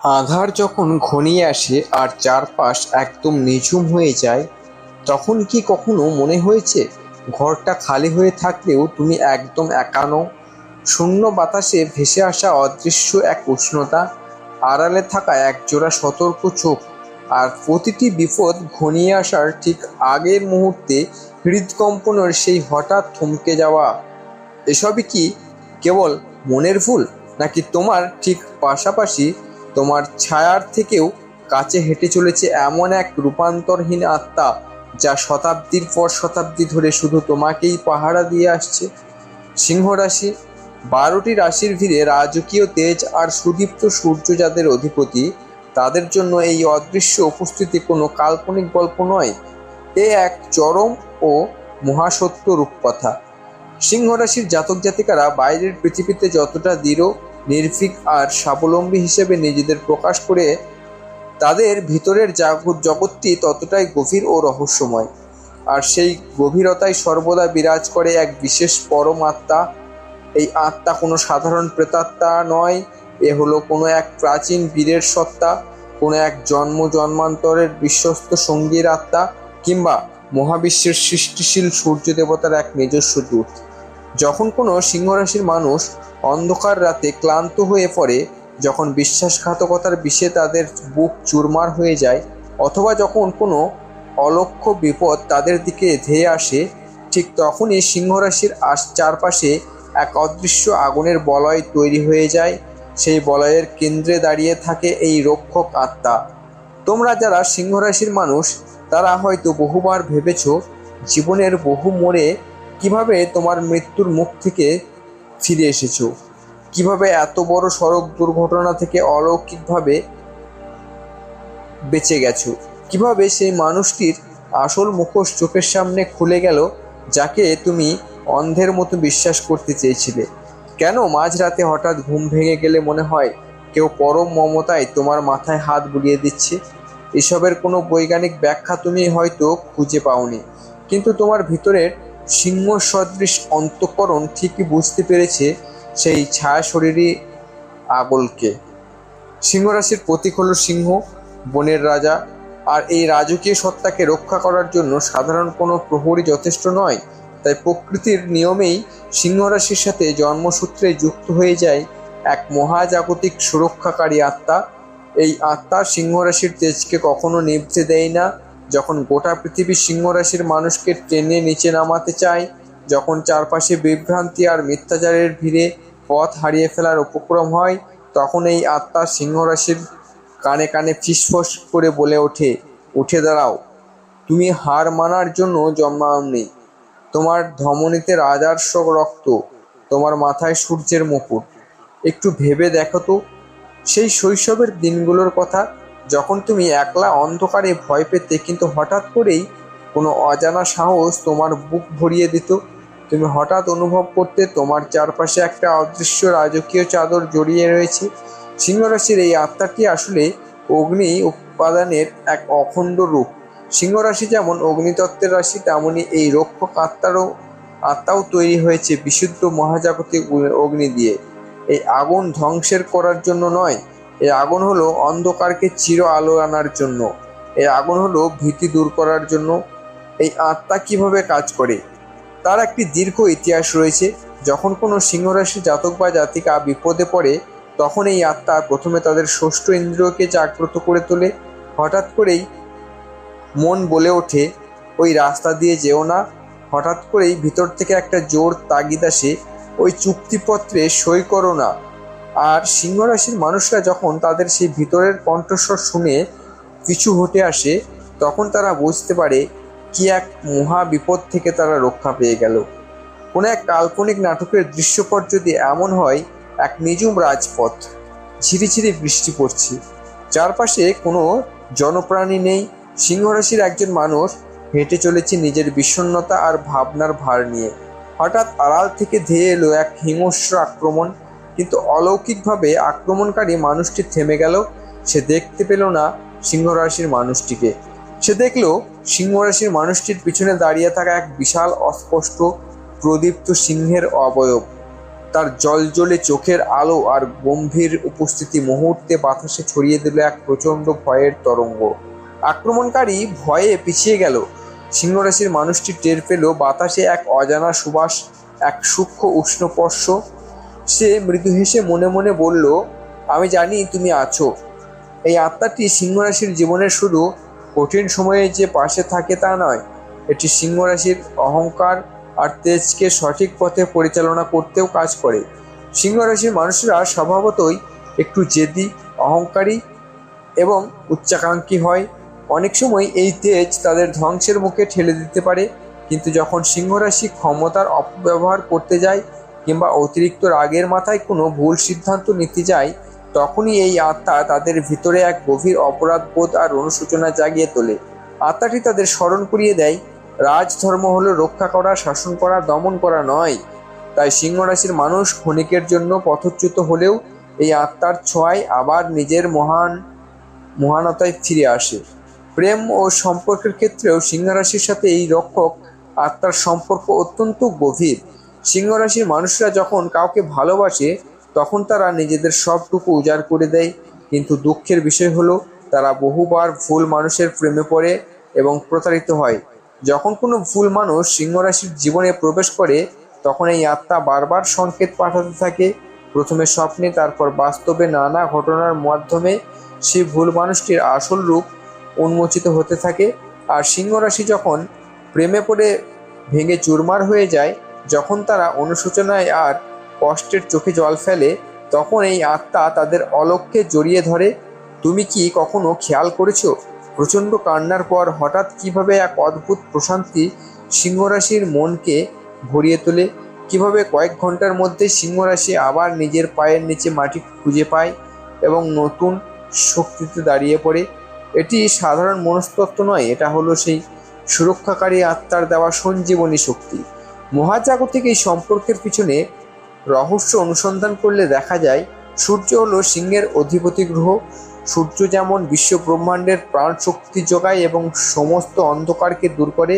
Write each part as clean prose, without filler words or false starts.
আঁধার যখন ঘনিয়ে আসে আর চারপাশ একদম নিঝুম হয়ে যায়, তখন কি কখনো মনে হয়েছে ঘরটা খালি হয়ে থাকলেও তুমি একদম একা নও? শূন্য বাতাসে ভেসে আসা অদৃশ্য এক উষ্ণতা, আড়ালে থাকা একজোড়া সতর্ক চোখ, আর প্রতিটি বিপদ ঘনিয়ে আসার ঠিক আগের মুহূর্তে হৃদকম্পনের সেই হঠাৎ থমকে যাওয়া। এসবই কি কেবল মনের ভুল, নাকি তোমার ঠিক পাশাপাশি তোমার ছায়ার থেকেও কাছে হেঁটে চলেছে এমন এক রূপান্তরহীন আত্মা, যা শতাব্দীর পর শতাব্দী ধরে শুধু তোমাকেই পাহারা দিয়ে আসছে? সিংহ রাশি, 12টি রাশির ভিড়ে রাজকীয় তেজ আর সুদীপ্ত সূর্য যাদের অধিপতি, তাদের জন্য এই অদৃশ্য উপস্থিতি কোনো কাল্পনিক গল্প নয়, এ এক চরম ও মহাসত্য রূপকথা। সিংহ রাশির জাতক জাতিকারা বাইরের পৃথিবীতে যতটা দৃঢ়, নির্ভীক আর স্বাবলম্বী হিসেবে নিজেদের প্রকাশ করে, তাদের ভিতরের জগৎটি ততটাই গভীর ও রহস্যময়। আর সেই গভীরতায় সর্বদা বিরাজ করে এক বিশেষ পরম আত্মা। এই আত্মা কোনো সাধারণ প্রেতাত্মা নয়, এ হলো কোনো এক প্রাচীন বীরের সত্তা, কোনো এক জন্মান্তরের বিশ্বস্ত সঙ্গীর আত্মা, কিংবা মহাবিশ্বের সৃষ্টিশীল সূর্য দেবতার এক নিজস্ব দূত। যখন কোনো সিংহরাশির মানুষ অন্ধকার রাতে ক্লান্ত হয়ে পড়ে, যখন বিশ্বাসঘাতকতার বিষে তাদের বুক চুরমার হয়ে যায়, অথবা যখন কোনো অলক্ষ্য বিপদ তাদের দিকে ধেয়ে আসে, ঠিক তখনই সিংহরাশির চারপাশে এক অদৃশ্য আগুনের বলয় তৈরি হয়ে যায়। সেই বলয়ের কেন্দ্রে দাঁড়িয়ে থাকে এই রক্ষক আত্মা। তোমরা যারা সিংহরাশির মানুষ, তারা হয়তো বহুবার ভেবেছ জীবনের বহু মোড়ে কিভাবে তোমার মৃত্যুর মুখ থেকে ফিরে এসেছো, কিভাবে এত বড় সড়ক দুর্ঘটনা থেকে অলৌকিকভাবে বেঁচে গেছো, কিভাবে সেই মানুষটির আসল মুখোশ চোখের সামনে খুলে গেল যাকে তুমি অন্ধের মতো বিশ্বাস করতে চেয়েছিলে। কেন মাঝরাতে হঠাৎ ঘুম ভেঙে গেলে মনে হয় কেউ পরম মমতায় তোমার মাথায় হাত বুলিয়ে দিচ্ছে? এসবের কোনো বৈজ্ঞানিক ব্যাখ্যা তুমি হয়তো খুঁজে পাওনি, কিন্তু তোমার ভিতরের সিংহ সদৃশ অন্তঃকরণ ঠিকই বুঝতে পেরেছে সেই ছায়া শরীরী আগলকে। সিংহরাশির প্রতীক হল সিংহ, বনের রাজা। আর এই রাজকীয় সত্তাকে রক্ষা করার জন্য সাধারণ কোনো প্রহরী যথেষ্ট নয়। তাই প্রকৃতির নিয়মেই সিংহরাশির সাথে জন্মসূত্রে যুক্ত হয়ে যায় এক মহাজাগতিক সুরক্ষাকারী আত্মা। এই আত্মা সিংহরাশির তেজকে কখনো নিভতে দেয় না। যখন গোটা পৃথিবী সিংহরাশির মানুষকে টেনে নিচে নামাতে চায়, যখন চারপাশে বিভ্রান্তি আর মিথ্যাচারের ভিড়ে পথ হারিয়ে ফেলার উপক্রম হয়, তখন এই আত্মা সিংহরাশির কানে কানে ফিসফস করে বলে ওঠে, উঠে দাঁড়াও, তুমি হার মানার জন্য জন্মাওনি। তোমার ধমনীতে রাজর্ষ রক্ত, তোমার মাথায় সূর্যের মুকুট। একটু ভেবে দেখো তো, সেই শৈশবের দিনগুলোর কথা, যখন তুমি একলা অন্ধকারে ভয় পেতে, কিন্তু হঠাৎ করেই কোনো অজানা সাহস তোমার বুক ভরিয়ে দিত। তুমি হঠাৎ অনুভব করতে তোমার চারপাশে একটা অদৃশ্য রাজকীয় চাদর জড়িয়ে রয়েছে। সিংহরাশির এই আত্মাটি আসলে অগ্নি উপাদানের এক অখণ্ড রূপ। সিংহরাশি যেমন অগ্নিতত্ত্বের রাশি, তেমনি এই রক্ষক আত্মাও তৈরি হয়েছে বিশুদ্ধ মহাজাগতিক অগ্নি দিয়ে। এই আগুন ধ্বংসের করার জন্য নয়, এই আগুন হলো অন্ধকারকে চির আলো আনার জন্য। এই আগুন হলো ভীতি দূর করার জন্য। এই আত্মা কিভাবে কাজ করে তার একটি দীর্ঘ ইতিহাস রয়েছে। যখন কোনো সিংহরাশি জাতক বা জাতিকা বিপদে পড়ে, তখন এই আত্মা প্রথমে তাদের ষষ্ঠ ইন্দ্রিয়কে জাগ্রত করে তোলে। হঠাৎ করেই মন বলে ওঠে, ওই রাস্তা দিয়ে যেও না। হঠাৎ করেই ভিতর থেকে একটা জোর তাগিদ আসে, ওই চুক্তিপত্রে সই করো না। আর সিংহরাশির মানুষরা যখন তাদের সেই ভিতরের কণ্ঠস্বর শুনে পিছু হটে আসে, তখন তারা বুঝতে পারে কি এক মহা বিপদ থেকে তারা রক্ষা পেয়ে গেল। কোনো এক কাল্পনিক নাটকের দৃশ্যপট যদি এমন হয়, এক নিঝুম রাজপথ, ঝিরিঝিরি বৃষ্টি পড়ছে, চারপাশে কোনো জনপ্রাণী নেই, সিংহরাশির একজন মানুষ হেঁটে চলেছে নিজের বিষণ্ণতা আর ভাবনার ভার নিয়ে। হঠাৎ আড়াল থেকে ধেয়ে এলো এক হিংস্র আক্রমণ, কিন্তু অলৌকিকভাবে আক্রমণকারী মানুষটি থেমে গেল। সে দেখতে পেল না সিংহরাশির মানুষটিকে, সে দেখল সিংহরাশির মানুষটির পিছনে দাঁড়িয়ে থাকা এক বিশাল অস্পষ্ট প্রদীপ্ত সিংহের অবয়ব। তার জলজলে চোখের আলো আর গম্ভীর উপস্থিতি মুহূর্তে বাতাসে ছড়িয়ে দিল এক প্রচণ্ড ভয়ের তরঙ্গ। আক্রমণকারী ভয়ে পিছিয়ে গেল। সিংহরাশির মানুষটি টের পেল বাতাসে এক অজানা সুবাস, এক সূক্ষ্ম উষ্ণ স্পর্শ। সে মৃদু হেসে মনে মনে বলল, আমি জানি তুমি আছো। এই আত্মাটি সিংহরাশির জীবনের শুধু কঠিন সময়ে যে পাশে থাকে তা নয়, এটি সিংহরাশির অহংকার আর তেজকে সঠিক পথে পরিচালনা করতেও কাজ করে। সিংহরাশির মানুষরা স্বভাবতই একটু জেদি, অহংকারী এবং উচ্চাকাঙ্ক্ষী হয়। অনেক সময় এই তেজ তাদের ধ্বংসের মুখে ঠেলে দিতে পারে, কিন্তু যখন সিংহরাশি ক্ষমতার অপব্যবহার করতে যায় কিংবা অতিরিক্ত রাগের মাথায় কোনো ভুল সিদ্ধান্ত নিতে যায়, তখনই এই আত্মা তাদের ভিতরে এক গভীর অপরাধবোধ আর অনুশোচনা জাগিয়ে তোলে। আত্মাটি তাদের স্মরণ করিয়ে দেয়, রাজধর্ম হলো রক্ষা করা, শাসন করা, দমন করা নয়। তাই সিংহরাশির মানুষ ক্ষণিকের জন্য পথচ্যুত হলেও এই আত্মার ছোঁয়ায় আবার নিজের মহানতায় ফিরে আসে। প্রেম ও সম্পর্কের ক্ষেত্রেও সিংহরাশির সাথে এই রক্ষক আত্মার সম্পর্ক অত্যন্ত গভীর। সিংহরাশির মানুষরা যখন কাউকে ভালোবাসে তখন তারা নিজেদের সবটুকু উজাড় করে দেয়, কিন্তু দুঃখের বিষয় হলো তারা বহুবার ভুল মানুষের প্রেমে পড়ে এবং প্রতারিত হয়। যখন কোনো ভুল মানুষ সিংহরাশির জীবনে প্রবেশ করে তখন এই আত্মা বারবার সংকেত পাঠাতে থাকে, প্রথমে স্বপ্নে, তারপর বাস্তবে নানা ঘটনার মাধ্যমে সেই ভুল মানুষটির আসল রূপ উন্মোচিত হতে থাকে। আর সিংহরাশি যখন প্রেমে পড়ে ভেঙে চুরমার হয়ে যায়, যখন তারা অনুশোচনায় আর কষ্টের চোখে জল ফেলে, তখন এই আত্মা তাদের অলক্ষ্যে জড়িয়ে ধরে। তুমি কি কখনো খেয়াল করেছো প্রচণ্ড কান্নার পর হঠাৎ কিভাবে এক অদ্ভুত প্রশান্তি সিংহরাশির মনকে ভরিয়ে তোলে? কিভাবে কয়েক ঘন্টার মধ্যে সিংহরাশি আবার নিজের পায়ের নিচে মাটি খুঁজে পায় এবং নতুন শক্তিতে দাঁড়িয়ে পড়ে? এটি সাধারণ মনস্তত্ত্ব নয়, এটা হলো সেই সুরক্ষাকারী আত্মার দেওয়া সঞ্জীবনী শক্তি। মহাজাগতিক এই সম্পর্কের পিছনে রহস্য অনুসন্ধান করলে দেখা যায়, সূর্য হলো সিংহের অধিপতি গ্রহ। সূর্য যেমন বিশ্ব ব্রহ্মাণ্ডের প্রাণ শক্তি যোগায় এবং সমস্ত অন্ধকারকে দূর করে,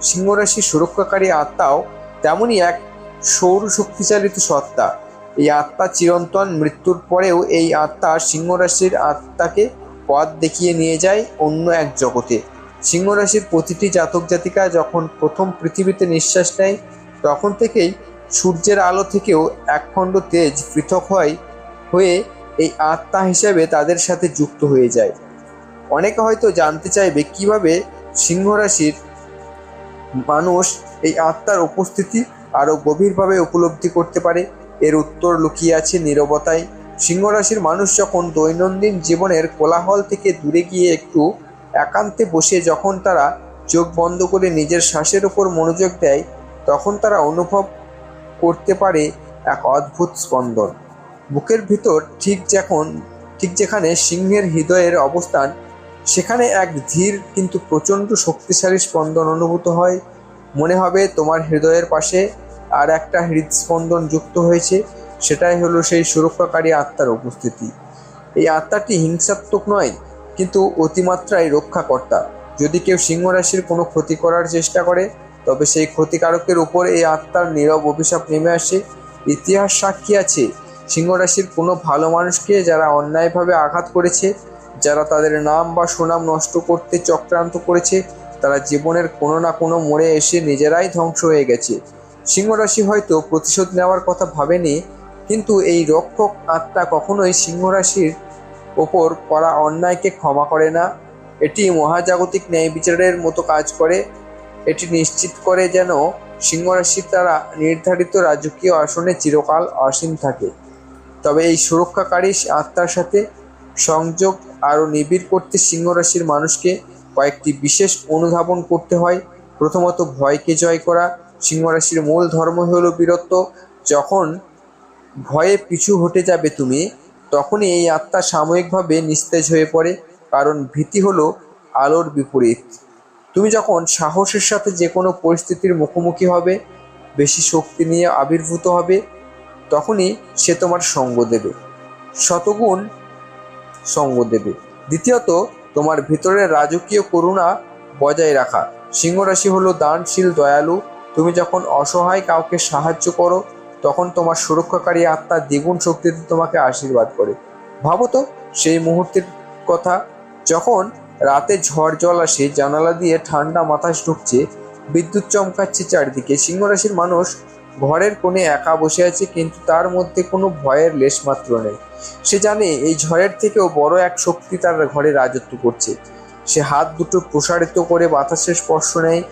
সিংহরাশির সুরক্ষাকারী আত্মাও তেমনই এক সৌর শক্তিচালিত সত্তা। এই আত্মা চিরন্তন, মৃত্যুর পরেও এই আত্মা সিংহরাশির আত্মাকে পথ দেখিয়ে নিয়ে যায় অন্য এক জগতে। সিংহরাশির প্রতিটি জাতক জাতিকা যখন প্রথম পৃথিবীতে নিঃশ্বাস নেয়, তখন থেকেই সূর্যের আলো থেকেও একখণ্ড তেজ পৃথক হয়ে এই আত্মা হিসেবে তাদের সাথে যুক্ত হয়ে যায়। অনেকে হয়তো জানতে চাইবে কিভাবে সিংহরাশির মানুষ এই আত্মার উপস্থিতি আরও গভীরভাবে উপলব্ধি করতে পারে। এর উত্তর লুকিয়ে আছে নীরবতায়। সিংহরাশির মানুষ যখন দৈনন্দিন জীবনের কোলাহল থেকে দূরে গিয়ে একটু একান্তে বসে যখন তারা চোখ বন্ধ করে নিজের শ্বাসের উপর মনোযোগ দেয়, তখন তারা অনুভব করতে পারে এক অদ্ভুত স্পন্দন বুকের ভিতর। ঠিক যেখানে সিংহের হৃদয়ের অবস্থান, সেখানে এক ধীর কিন্তু প্রচণ্ড শক্তিশালী স্পন্দন অনুভূত হয়। মনে হবে তোমার হৃদয়ের পাশে আর একটা হৃদস্পন্দন যুক্ত হয়েছে। সেটাই হলো সেই সুরক্ষাকারী আত্মার উপস্থিতি। এই আত্মাটি হিংসাত্মক নয়, কিন্তু অতিমাত্রায় রক্ষাকর্তা। যদি কেউ সিংহরাশির কোনো ক্ষতি করার চেষ্টা করে, তবে সেই ক্ষতিকারকের উপর এই আত্মার নীরব অভিশাপ নেমে আসে। ইতিহাস সাক্ষী আছে সিংহরাশির কোনো ভালো মানুষকে যারা অন্যায়ভাবে আঘাত করেছে, যারা তাদের নাম বা সুনাম নষ্ট করতে চক্রান্ত করেছে, তারা জীবনের কোনো না কোনো মোড়ে এসে নিজেরাই ধ্বংস হয়ে গেছে। সিংহরাশি হয়তো প্রতিশোধ নেওয়ার কথা ভাবেনি, কিন্তু এই রক্ষক আত্মা কখনোই সিংহরাশির ওপর করা অন্যায়কে ক্ষমা করে না। এটি মহাজাগতিক ন্যায় বিচারের মতো কাজ করে। এটি নিশ্চিত করে যেন সিংহরাশি তারা নির্ধারিত রাজকীয় আসনে চিরকাল আসীন থাকে। তবে এই সুরক্ষাকারী আত্মার সাথে সংযোগ আরও নিবিড় করতে সিংহরাশির মানুষকে কয়েকটি বিশেষ অনুধাবন করতে হয়। প্রথমত, ভয়কে জয় করা। সিংহরাশির মূল ধর্ম হলো বীরত্ব। যখন ভয়ে পিছু হটে যাবে তুমি, তখনই এই আত্মা সাময়িকভাবে নিস্তেজ হয়ে পড়ে, কারণ ভীতি হলো আলোর বিপরীত। তুমি যখন সাহসের সাথে যে কোনো পরিস্থিতির মুখোমুখি হবে, বেশি শক্তি নিয়ে আবির্ভূত হবে, তখনই সে তোমার সঙ্গ দেবে, শতগুণ সঙ্গ দেবে। দ্বিতীয়ত, তোমার ভিতরের রাজকীয় করুণা বজায় রাখা। সিংহরাশি হলো দানশীল, দয়ালু। তুমি যখন অসহায় কাউকে সাহায্য করো, তখন তোমার সুরক্ষাকারী আত্মা দ্বিগুণ শক্তিতে তোমাকে আশীর্বাদ করে। ভাবো তো সেই মুহূর্তের কথা, যখন রাতে ঝড় জল আসে, জানালা দিয়ে ঠান্ডা বাতাস ঢুকছে, বিদ্যুৎ চমকাচ্ছে চারিদিকে, সিংহ রাশির মানুষ ঘরের কোণে একা বসে আছে, কিন্তু তার মধ্যে কোনো ভয়ের লেশমাত্র নেই। সে জানে এই ঝড়ের থেকেও বড় এক শক্তি তার ঘরে রাজত্ব করছে। সে হাত দুটো প্রসারিত করে বাতাসের স্পর্শ নেয়,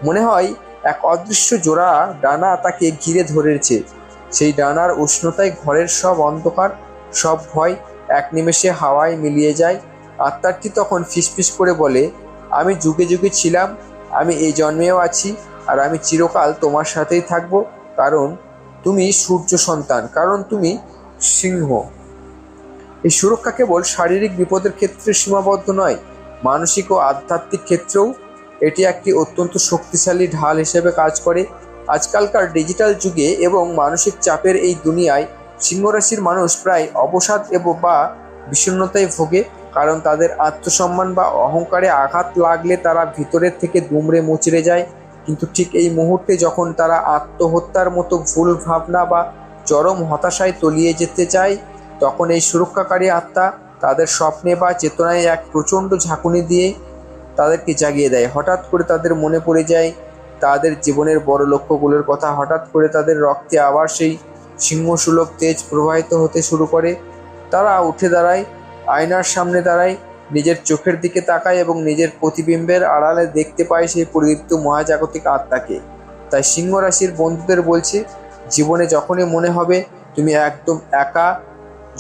মনে হয় এক অদৃশ্য জোড়া ডানা তাকে ঘিরে ধরেছে। সেই ডানার উষ্ণতায় ঘরের সব অন্ধকার, সব ভয় এক নিমেষে হাওয়ায় মিলিয়ে যায়। আত্মাটি তখন ফিসফিস করে বলে, আমি যুগে যুগে ছিলাম, আমি এই জন্মেও আছি, আর আমি চিরকাল তোমার সাথেই থাকবো, কারণ তুমি সূর্য সন্তান, কারণ তুমি সিংহ। এই সুরক্ষা কেবল শারীরিক বিপদের ক্ষেত্রে সীমাবদ্ধ নয়, মানসিক ও আধ্যাত্মিক ক্ষেত্রেও এটি একটি অত্যন্ত শক্তিশালী ঢাল হিসেবে কাজ করে। আজকালকার ডিজিটাল যুগে এবং মানসিক চাপের এই দুনিয়ায় সিংহ রাশির মানুষ প্রায় অবসাদ বা বিষণ্ণতায় ভোগে, কারণ তাদের আত্মসম্মান বা অহংকারে আঘাত লাগলে তারা ভিতরের থেকে দুমড়ে মুচড়ে যায়। কিন্তু ঠিক এই মুহূর্তে যখন তারা আত্মহত্যার মতো ভুল ভাবনা বা চরম হতাশায় তলিয়ে যেতে চায়, তখন এই সুরক্ষাকারী আত্মা তাদের স্বপ্নে বা চেতনায় এক প্রচণ্ড ঝাঁকুনি দিয়ে তাদেরকে জাগিয়ে দেয়। হঠাৎ করে তাদের মনে পড়ে যায় তাদের জীবনের বড় লক্ষ্যগুলোর কথা। হঠাৎ করে তাদের রক্তে আবার সেই সিংহসুলভ তেজ প্রবাহিত হতে শুরু করে। তারা উঠে দাঁড়ায়, আয়নার সামনে দাঁড়ায়, নিজের চোখের দিকে তাকায় এবং নিজের প্রতিবিম্বের আড়ালে দেখতে পায় সেই পরিদীপ্ত মহাজাগতিক আত্মাকে। তাই সিংহ রাশির বন্ধুদের বলছে, জীবনে যখনই মনে হবে তুমি একদম একা,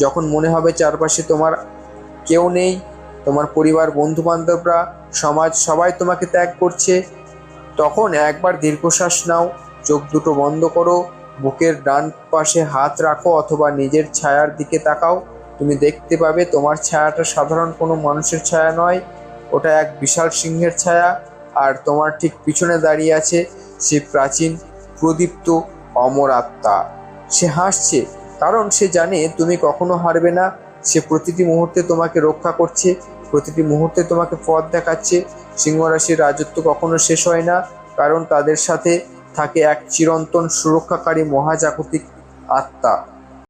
যখন মনে হবে চারপাশে তোমার কেউ নেই, তোমার পরিবার, বন্ধু বান্ধবরা, সমাজ সবাই তোমাকে ত্যাগ করছে, তখন একবার দীর্ঘশ্বাস নাও, চোখ দুটো বন্ধ করো, বুকের ডান পাশে হাত রাখো অথবা নিজের ছায়ার দিকে তাকাও। তুমি দেখতে পাবে তোমার ছায়াটা সাধারণ কোনো মানুষের ছায়া নয়, ওটা এক বিশাল সিংহের ছায়া। আর তোমার ঠিক পিছনে দাঁড়িয়ে আছে সে প্রাচীন প্রদীপ্ত অমর আত্মা। সে হাসছে, কারণ সে জানে তুমি কখনো হারবে না। সে প্রতিটি মুহূর্তে তোমাকে রক্ষা করছে, প্রতিটি মুহূর্তে তোমাকে পথ দেখাচ্ছে। সিংহ রাশির রাজত্ব কখনো শেষ হয় না, কারণ তাদের সাথে থাকে এক চিরন্তন সুরক্ষাকারী মহাজাগতিক আত্মা।